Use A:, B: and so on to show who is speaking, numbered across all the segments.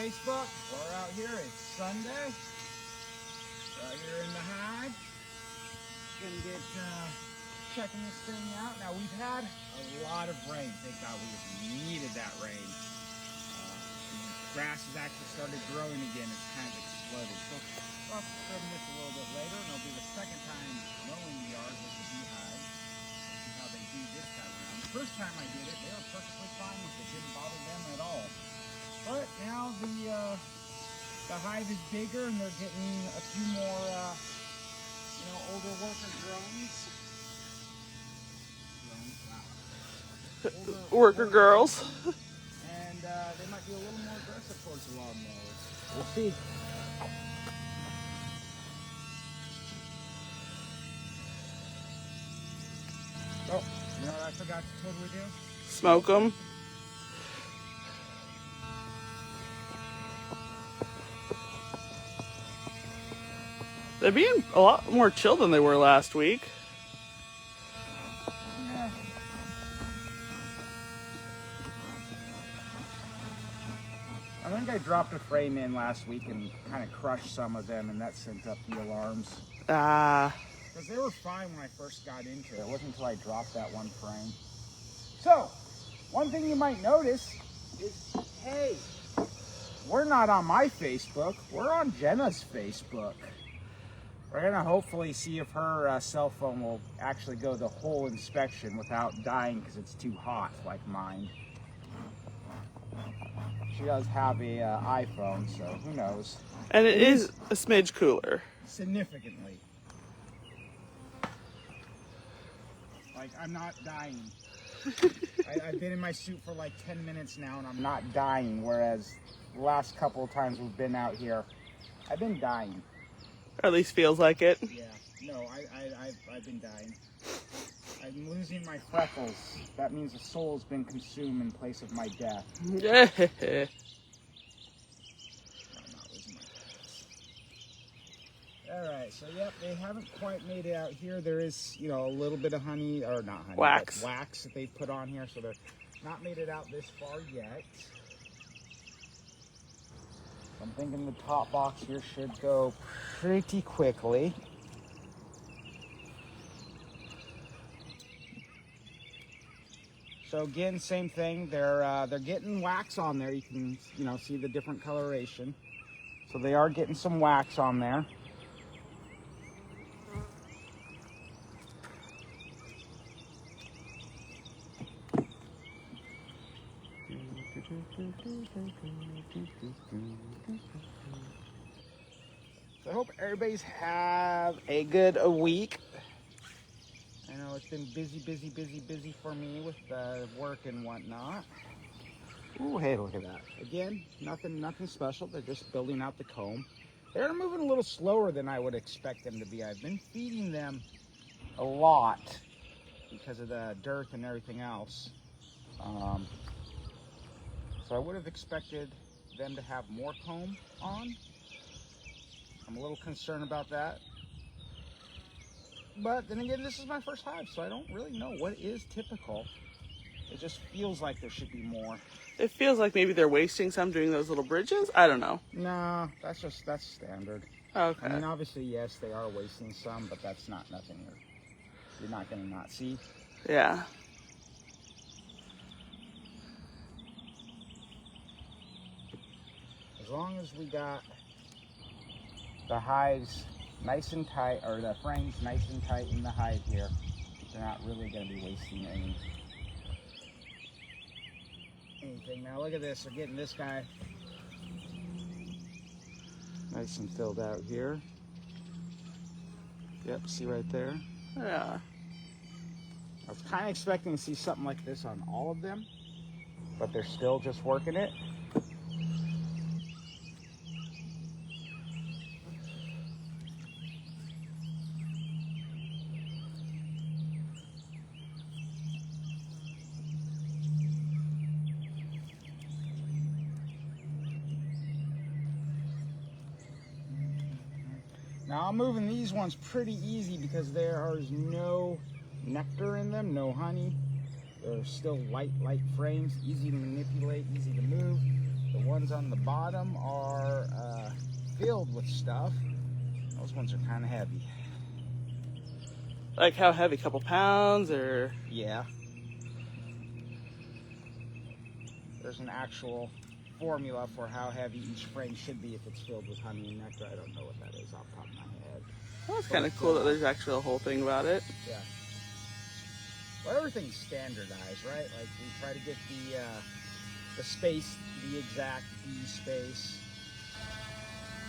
A: Facebook. We're out here. It's Sunday. Out here in the hive. Gonna get checking this thing out. Now we've had a lot of rain. Thank God we needed that rain. Grass has actually started growing again. It's kind of exploded. So I'll have to trim this a little bit later, and it'll be the second time mowing the yard with the beehive. See how they do this time around. The first time I did it, they were perfectly fine with it. Didn't bother them at all. But now the hive is bigger, and they're getting a few more, older worker drones.
B: Wow. Worker girls.
A: And they might be a little more aggressive towards the lawnmowers. We'll see. Oh, you know what I forgot to totally do?
B: Smoke them. They're being a lot more chill than they were last week.
A: Yeah. I think I dropped a frame in last week and kind of crushed some of them, and that sent up the alarms.
B: Ah.
A: Because they were fine when I first got into it. It wasn't until I dropped that one frame. So, one thing you might notice is, hey, we're not on my Facebook. We're on Jenna's Facebook. We're going to hopefully see if her cell phone will actually go the whole inspection without dying because it's too hot like mine. She does have a iPhone, so who knows.
B: And it is a smidge cooler.
A: Significantly. Like, I'm not dying. I've been in my suit for like 10 minutes now, and I'm not dying, whereas the last couple of times we've been out here, I've been dying.
B: Or at least feels like it.
A: Yeah, no, I've been dying. I'm losing my freckles. That means the soul's been consumed in place of my death.
B: Yeah.
A: No, I'm not losing my freckles. Alright, so yep, they haven't quite made it out here. There is, a little bit of honey, or not honey,
B: wax.
A: But wax that they've put on here, so they're not made it out this far yet. I'm thinking the top box here should go pretty quickly. So again, same thing. They're getting wax on there. You can see the different coloration. So they are getting some wax on there. So I hope everybody's have a good week. I know it's been busy for me with work and whatnot. Ooh, hey, look at that. Again, nothing special. They're just building out the comb. They're moving a little slower than I would expect them to be. I've been feeding them a lot because of the dirt and everything else. So I would have expected them to have more comb on. I'm a little concerned about that. But then again, this is my first hive, so I don't really know what is typical. It just feels like there should be more.
B: It feels like maybe they're wasting some doing those little bridges. I don't know.
A: No, that's standard.
B: Okay.
A: I mean, obviously, yes, they are wasting some, but that's nothing you're not going to not see.
B: Yeah.
A: As long as we got the hives nice and tight, or the frames nice and tight in the hive here, they're not really going to be wasting anything. Now look at this, we're getting this guy nice and filled out here. Yep, see right there?
B: Yeah.
A: I was kind of expecting to see something like this on all of them, but they're still just working it. Now I'm moving these ones pretty easy because there is no nectar in them, no honey. They're still light frames, easy to manipulate, easy to move. The ones on the bottom are filled with stuff. Those ones are kind of heavy.
B: Like how heavy? A couple pounds or?
A: Yeah. There's an actual formula for how heavy each frame should be if it's filled with honey and nectar. I don't know what that is off the top of my head.
B: Well, that's kind of cool that there's actually a whole thing about it.
A: Yeah. Well, everything's standardized, right? Like we try to get the space, the exact bee space.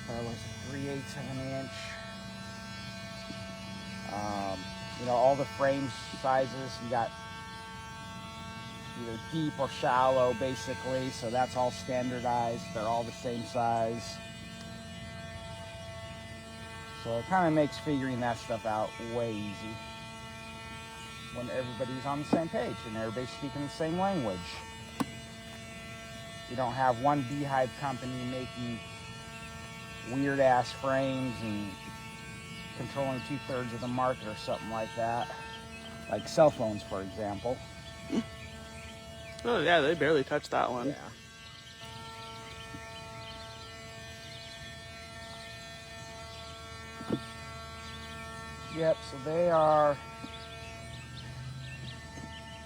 A: Was 3/8 of an inch. You know, all the frame sizes, you got either deep or shallow, basically, so that's all standardized. They're all the same size. So it kind of makes figuring that stuff out way easy when everybody's on the same page and everybody's speaking the same language. You don't have one beehive company making weird-ass frames and controlling 2/3 of the market or something like that. Like cell phones, for example.
B: Oh yeah, they barely touched that one.
A: Yeah. Yep, so they are...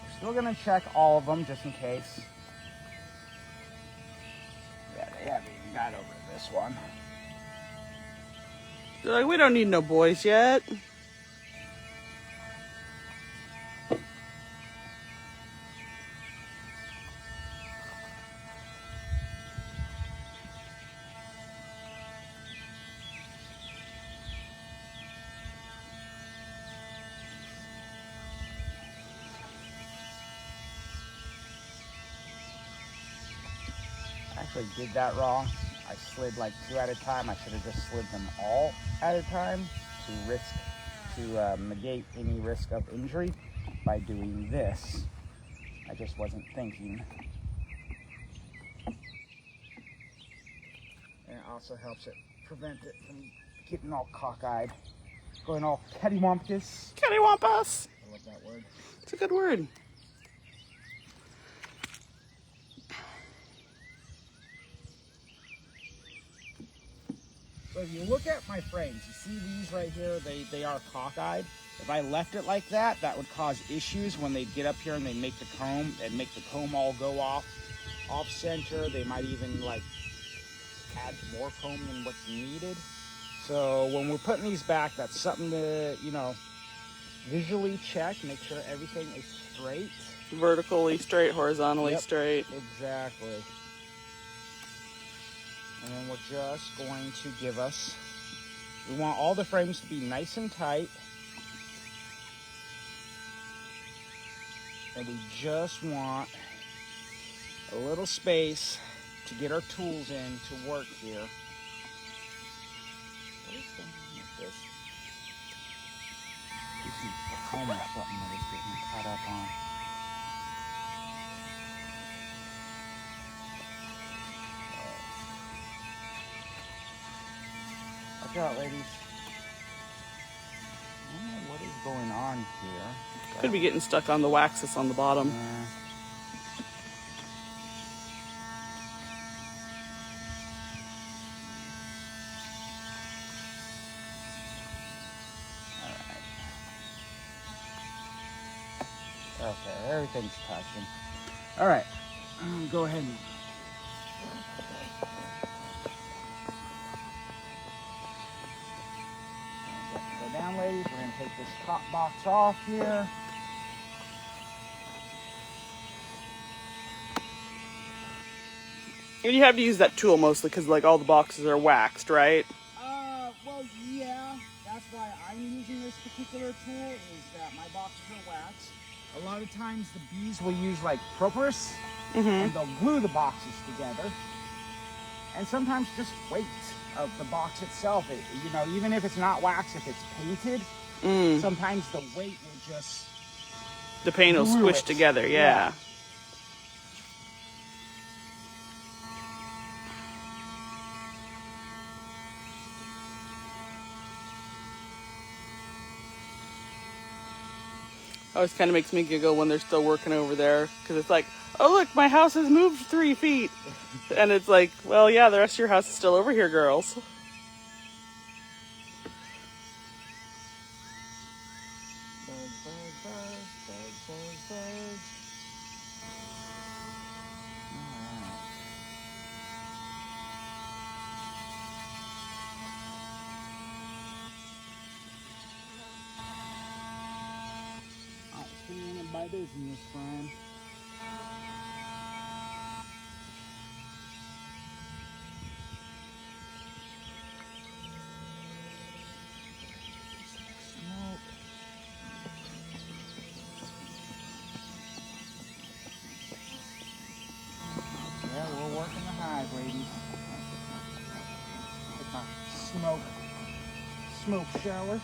A: We're still going to check all of them just in case. Yeah, they haven't even got over this one.
B: They're like, we don't need no boys yet.
A: I actually did that wrong. I slid like 2 at a time. I should have just slid them all at a time to negate any risk of injury by doing this. I just wasn't thinking. And it also helps it prevent it from getting all cockeyed, going all cattywampus.
B: Cattywampus.
A: I love that word.
B: It's a good word.
A: So if you look at my frames, you see these right here, they are cockeyed. If I left it like that, that would cause issues when they get up here and they make the comb, and make the comb all go off center. They might even like add more comb than what's needed. So when we're putting these back, that's something to, you know, visually check, make sure everything is straight.
B: Vertically straight, horizontally straight.
A: Exactly. And then we're just going to give us, we want all the frames to be nice and tight. And we just want a little space to get our tools in to work here. What is going on with this? There's some comb or something that is getting cut up on. Watch out, ladies. I don't know what is going on here.
B: Could be getting stuck on the wax that's on the bottom.
A: Okay, everything's touching. All right, go ahead and go down, ladies. We're gonna take this top box off here.
B: And you have to use that tool mostly because like all the boxes are waxed, right?
A: Well, yeah. That's why I'm using this particular tool, is that my boxes are waxed. A lot of times the bees will use like propolis, and they'll glue the boxes together. And sometimes just weight of the box itself, you know, even if it's not wax, if it's painted, sometimes the weight will just...
B: The paint will squish together, yeah. Always kind of makes me giggle when they're still working over there, because it's like, oh look, my house has moved 3 feet. And it's like, well, yeah, the rest of your house is still over here, girls.
A: Buzz, buzz, buzz, buzz, buzz, buzz. Alright. I'll see you by business, friend. Smoke. Yeah, we're working the hive, ladies. Take my smoke shower.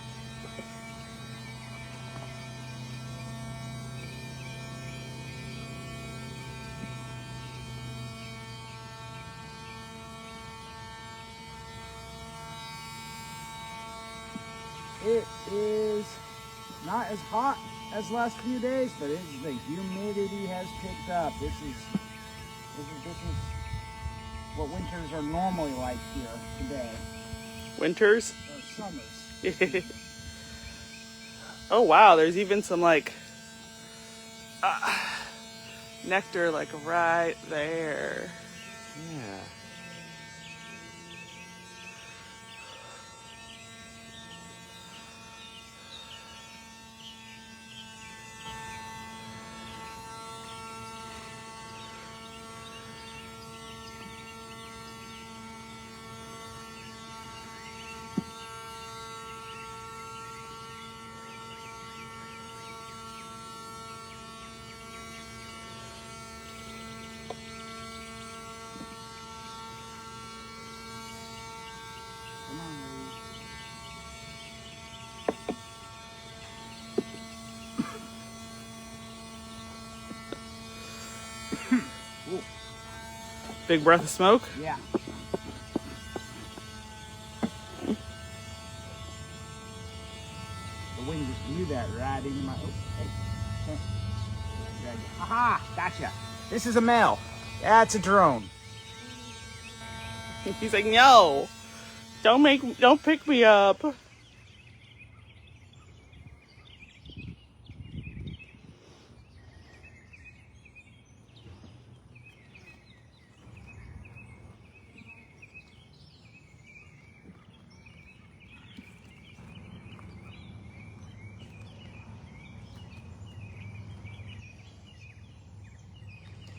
A: It is not as hot as the last few days, but the humidity has picked up. This is what winters are normally like here today.
B: Winters?
A: Or summers.
B: Oh wow, there's even some like nectar like right there.
A: Yeah. Come on, ladies.
B: Big breath of smoke?
A: Yeah. The wind just blew that right into my. Oh, hey. Aha! Gotcha. This is a male. That's a drone.
B: He's like, no, don't pick me up.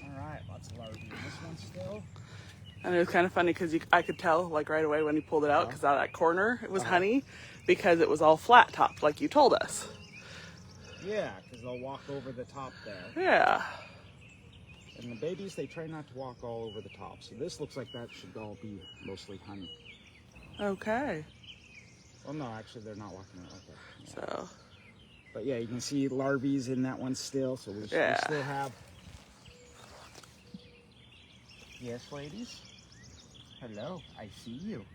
A: Alright, lots of larvae in this one still.
B: And it was kind of funny because I could tell like right away when he pulled it out, because out of that corner it was honey, because it was all flat topped like you told us.
A: Yeah, because they'll walk over the top there.
B: Yeah.
A: And the babies, they try not to walk all over the top. So this looks like that should all be mostly honey.
B: Okay.
A: Well, no, actually, they're not walking it like that. Yeah.
B: So.
A: But yeah, you can see larvae in that one still. So we still have. Yes, ladies? Hello, I see you.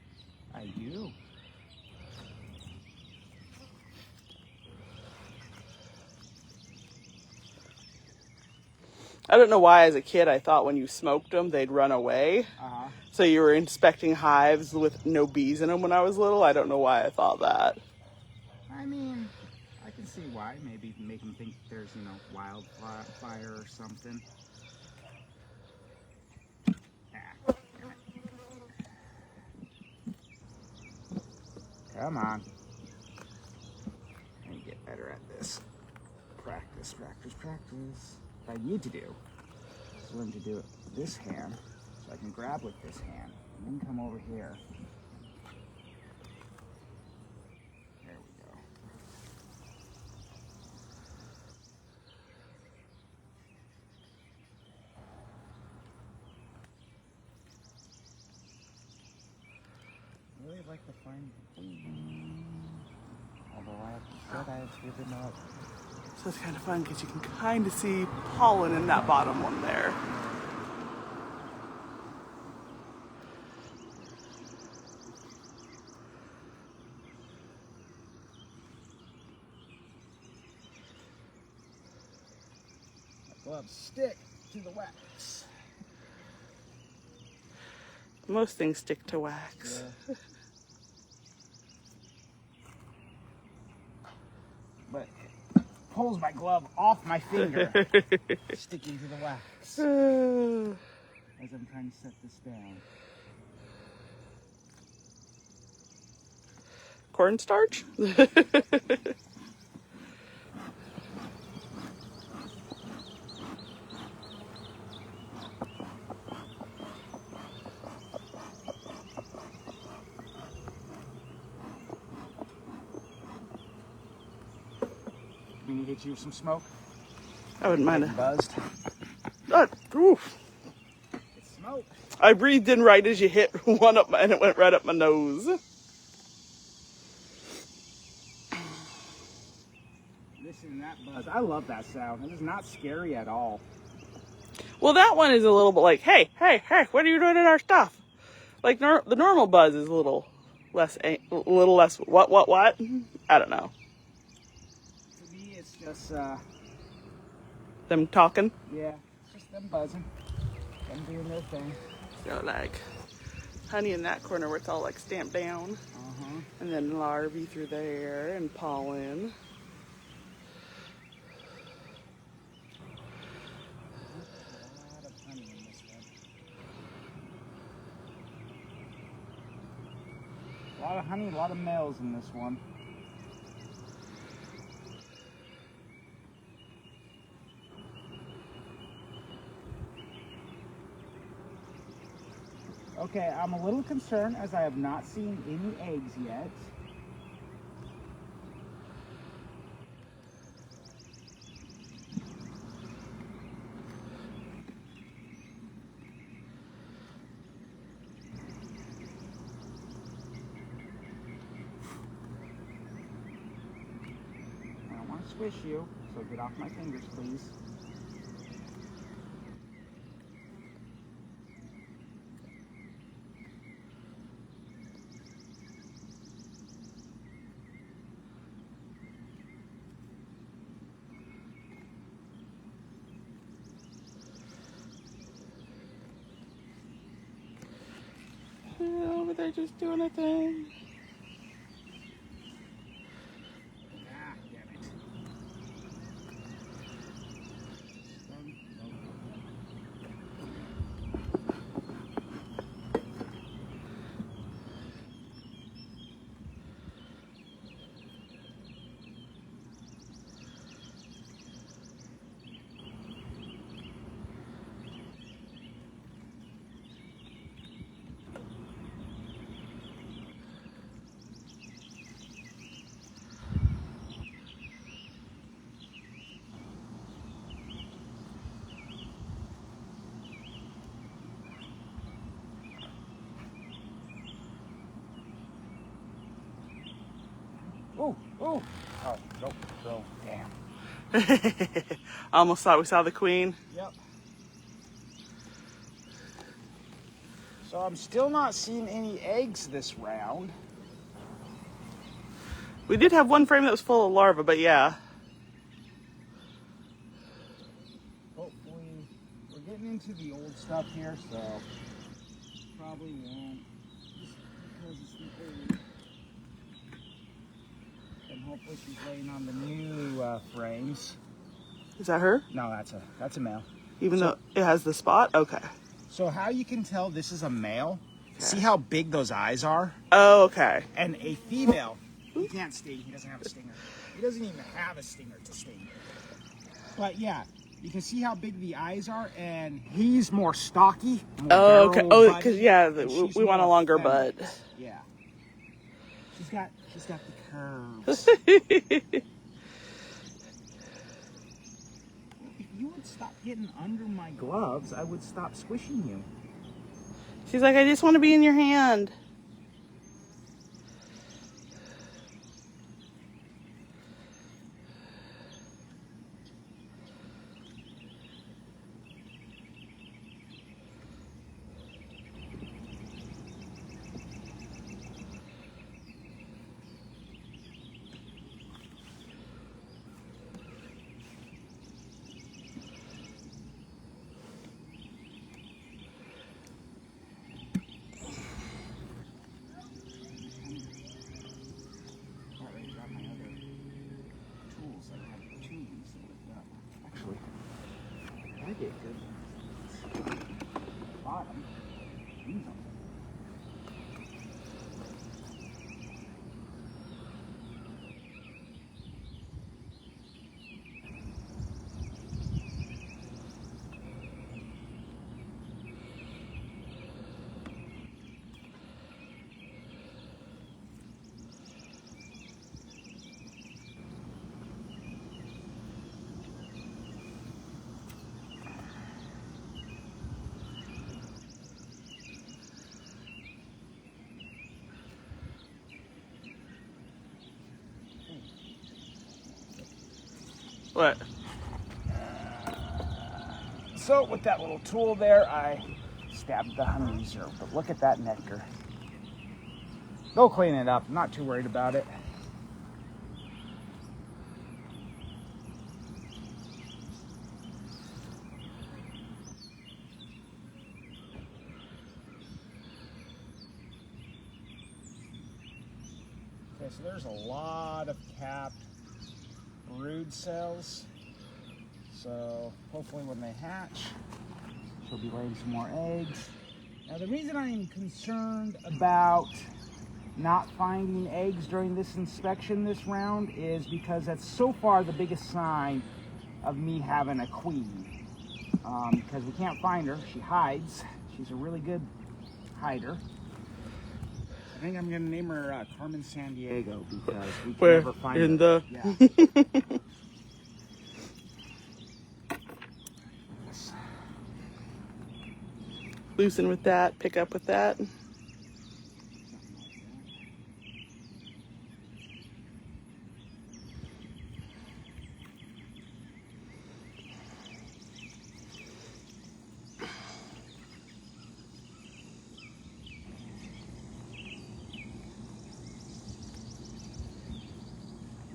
A: I do.
B: I don't know why as a kid I thought when you smoked them they'd run away.
A: Uh-huh.
B: So you were inspecting hives with no bees in them when I was little. I don't know why I thought that.
A: I mean, I can see why. Maybe make them think there's, wildfire or something. Come on. I need to get better at this. Practice, practice, practice. What I need to do is learn to do it with this hand, so I can grab with this hand, and then come over here. There we go. I really like to find although I said I've given up.
B: So it's kind of fun because you can kind of see pollen in that bottom one there.
A: My gloves stick to to the wax.
B: Most things stick to wax.
A: Yeah. But it pulls my glove off my finger, sticking to the wax. As I'm trying to set this down.
B: Cornstarch?
A: We need to get you some smoke.
B: I wouldn't mind it.
A: Buzzed.
B: Oof.
A: It's smoke.
B: I breathed in right as you hit one up, and it went right up my nose.
A: Listen to that buzz. I love that sound. It is not scary at all.
B: Well, that one is a little bit like, hey, hey, hey, what are you doing in our stuff? Like the normal buzz is a little less, what? I don't know.
A: To me, it's just,
B: Them talking.
A: yeah, it's just them buzzing. Them doing their thing.
B: So like honey in that corner where it's all like stamped down. And then larvae through there and pollen.
A: A lot of honey in this one. A lot of honey, a lot of males in this one. Okay, I'm a little concerned as I have not seen any eggs yet. I don't want to squish you, so get off my fingers, please.
B: Over there just doing a thing.
A: Ah, damn it. Oh, oh. Oh, nope. So, damn.
B: Almost thought we saw the queen.
A: Yep. So I'm still not seeing any eggs this round.
B: We did have one frame that was full of larvae, but yeah.
A: Hopefully, we're getting into the old stuff here, so probably won't. Just because it's the old. And hopefully she's laying on the new frames.
B: Is that her?
A: No, that's a male.
B: Even though it has the spot? Okay.
A: So how you can tell this is a male, see how big those eyes are?
B: Oh, okay.
A: And a female, he can't sting, he doesn't have a stinger. He doesn't even have a stinger to sting. But yeah, you can see how big the eyes are, and he's more stocky. More
B: Okay. Oh,
A: barrel-butted,
B: because yeah,
A: and she's
B: we want a
A: more
B: longer
A: feminine.
B: butt.
A: Yeah. She's got the curves. If you would stop getting under my gloves, I would stop squishing you.
B: She's like, I just want to be in your hand. What?
A: So with that little tool there, I stabbed the honey reserve. But look at that nectar. They'll clean it up. I'm not too worried about it. Okay, so there's a lot of capped brood cells. So hopefully when they hatch, she'll be laying some more eggs. Now the reason I'm concerned about not finding eggs during this inspection this round is because that's so far the biggest sign of me having a queen. Because we can't find her, she hides. She's a really good hider. I think I'm gonna name her Carmen San Diego because we can never find
B: in
A: her.
B: the
A: Yeah.
B: Loosen with that, pick up with that.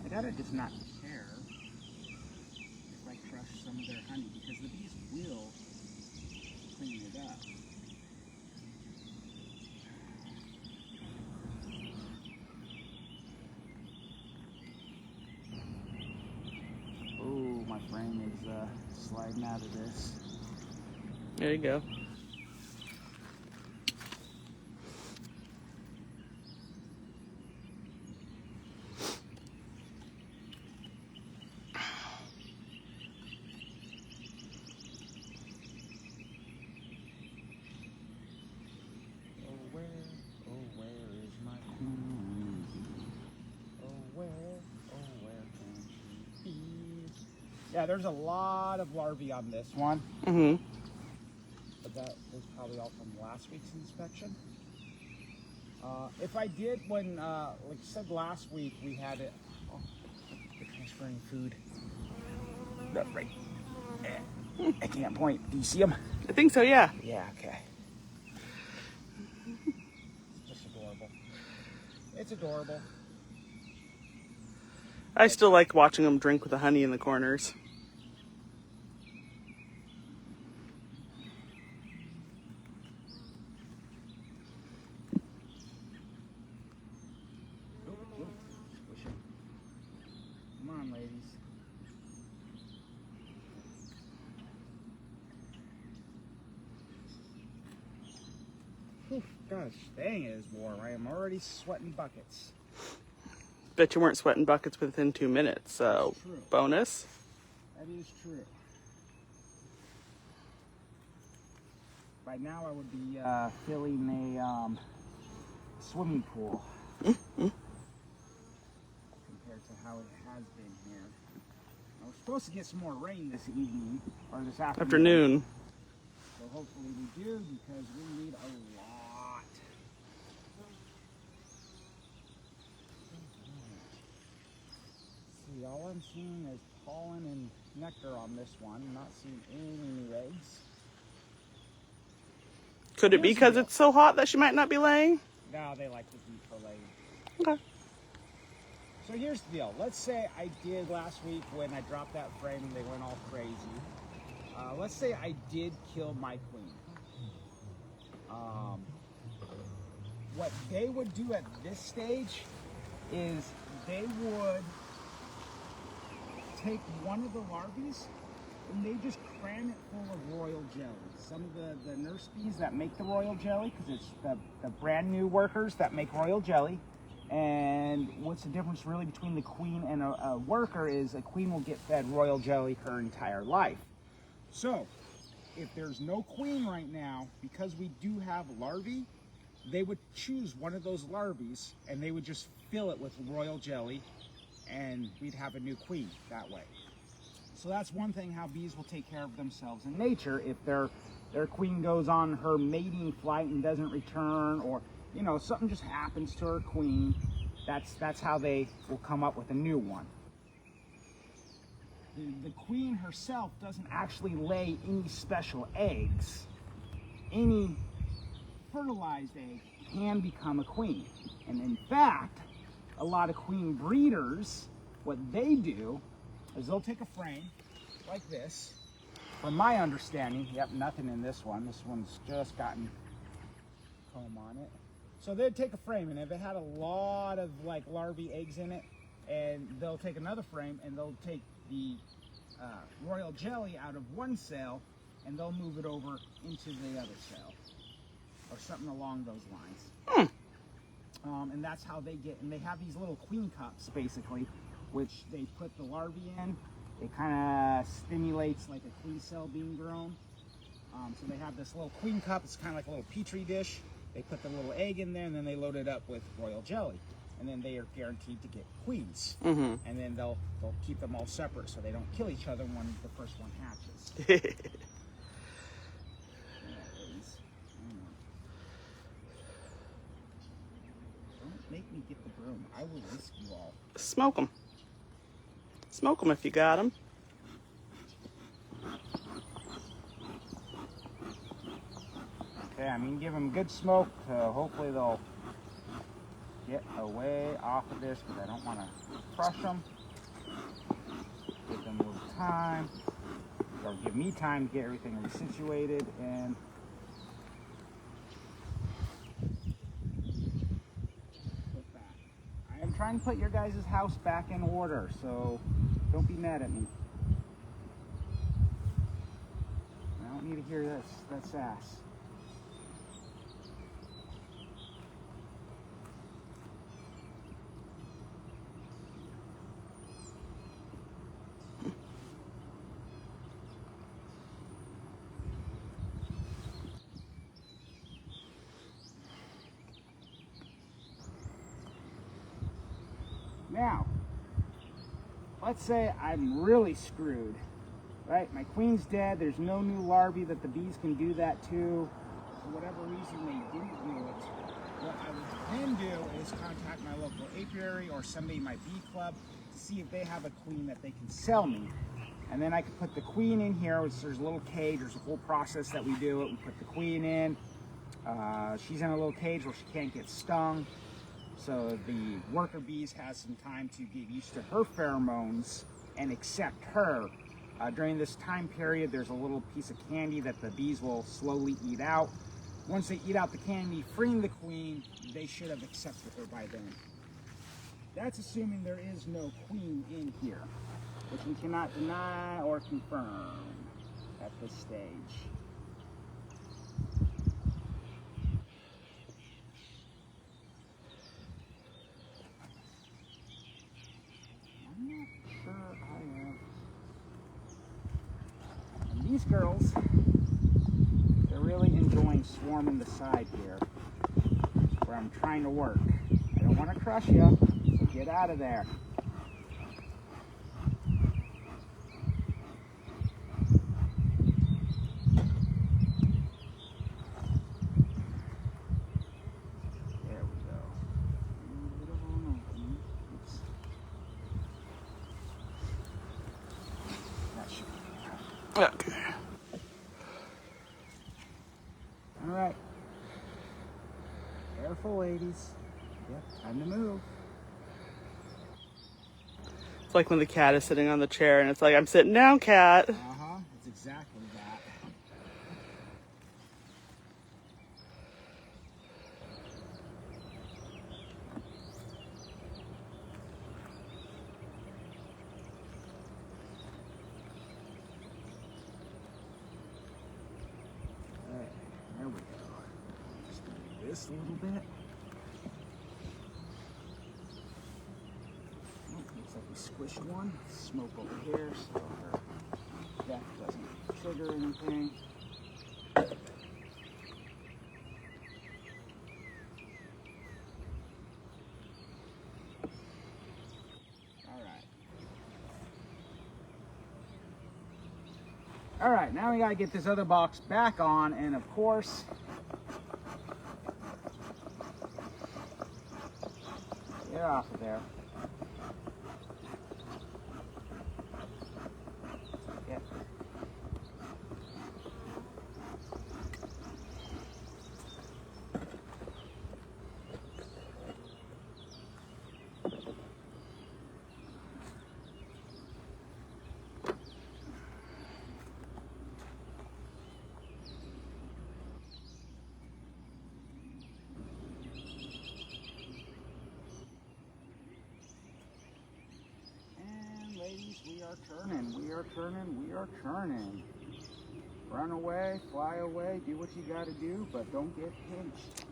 A: I gotta just not care if I crush some of their honey because the bees will clean it up. Oh, my frame is sliding out of this.
B: There you go.
A: Where is my queen? Oh, where can she be? Yeah, there's a lot of larvae on this one.
B: Mm-hmm.
A: But that was probably all from last week's inspection. If I did when, like I said last week, we had it. Oh, they're transferring food. Right. I can't point. Do you see them?
B: I think so, yeah.
A: Yeah, okay. It's just adorable. It's adorable.
B: I still like watching them drink with the honey in the corners.
A: Squish it. Come on, ladies. Whew, gosh, dang, it is warm. I am already sweating buckets.
B: Bet you weren't sweating buckets within 2 minutes, so
A: True.
B: bonus.
A: That is true. By now I would be filling a swimming pool compared to how it has been here. I was supposed to get some more rain this evening, or this afternoon. So hopefully we do, because we need a lot. See, all I'm seeing is pollen and nectar on this one. I'm not seeing any new eggs.
B: Could it be because it's so hot that she might not be laying?
A: No, they like the heat for laying.
B: Okay.
A: So here's the deal. Let's say I did last week when I dropped that frame and they went all crazy. Let's say I did kill my queen. What they would do at this stage is they would take one of the larvae and they just cram it full of royal jelly. Some of the nurse bees that make the royal jelly, because it's the brand new workers that make royal jelly. And what's the difference really between the queen and a worker is a queen will get fed royal jelly her entire life. So if there's no queen right now, because we do have larvae, they would choose one of those larvae and they would just fill it with royal jelly, and we'd have a new queen that way. So that's one thing how bees will take care of themselves in nature. If their queen goes on her mating flight and doesn't return, or something just happens to her queen, that's how they will come up with a new one. the queen herself doesn't actually lay any special eggs. Any fertilized egg can become a queen. And in fact, a lot of queen breeders, what they do is they'll take a frame like this. From my understanding, yep, nothing in this one. This one's just gotten comb on it. So they'd take a frame, and if it had a lot of like larvae eggs in it, and they'll take another frame and they'll take the royal jelly out of one cell and they'll move it over into the other cell or something along those lines. And that's how they get, and they have these little queen cups basically, which they put the larvae in. It kind of stimulates like a queen cell being grown. So they have this little queen cup. It's kind of like a little petri dish. They put the little egg in there, and then they load it up with royal jelly. And then they are guaranteed to get queens. And then they'll keep them all separate so they don't kill each other when the first one hatches. Don't make me get the broom. I will whisk you all.
B: Smoke them. Smoke them if you got them.
A: Okay, I'm going to give them good smoke. Hopefully they'll get away off of this because I don't want to crush them. Give them a little time, or give me time to get everything resituated. And put back. I am trying to put your guys' house back in order, so don't be mad at me. I don't need to hear that sass. Now, let's say I'm really screwed, right? My queen's dead. There's no new larvae that the bees can do that to. For whatever reason, they didn't do it. What I would then do is contact my local apiary or somebody in my bee club to see if they have a queen that they can sell me. And then I could put the queen in here, which there's a little cage. There's a whole process that we do it. We put the queen in. She's in a little cage where she can't get stung. So the worker bees has some time to get used to her pheromones and accept her. During this time period, there's a little piece of candy that the bees will slowly eat out. Once they eat out the candy, freeing the queen, they should have accepted her by then. That's assuming there is no queen in here, which we cannot deny or confirm at this stage. These girls, they're really enjoying swarming the side here where I'm trying to work. I don't want to crush you, so get out of there. There we go. Oops. That should be enough.
B: Okay.
A: All right. Careful, ladies. Yep, time to move.
B: It's like when the cat is sitting on the chair and it's like, I'm sitting down, cat.
A: Uh-huh, it's exactly that. All right, there we go. Just do this a little bit. Looks like we squished one. Smoke over here so our death doesn't trigger anything. All right, now we gotta get this other box back on, and of course, get off of there. are turning, we are turning, we are turning. Run away, fly away, do what you gotta do, but don't get pinched.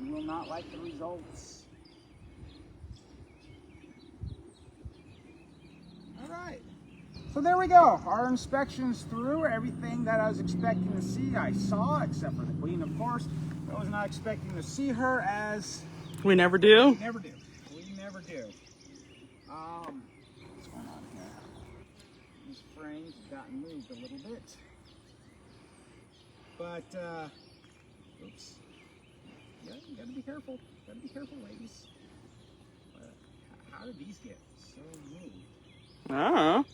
A: You will not like the results. All right. So there we go. Our inspection's through. Everything that I was expecting to see, I saw, except for the queen, of course. I was not expecting to see her as...
B: We never do?
A: We never do. We never do. What's going on here? These frames have gotten moved a little bit. But, oops. Yeah, you gotta be careful. Gotta be careful, ladies. How did these get so moved?
B: I don't know.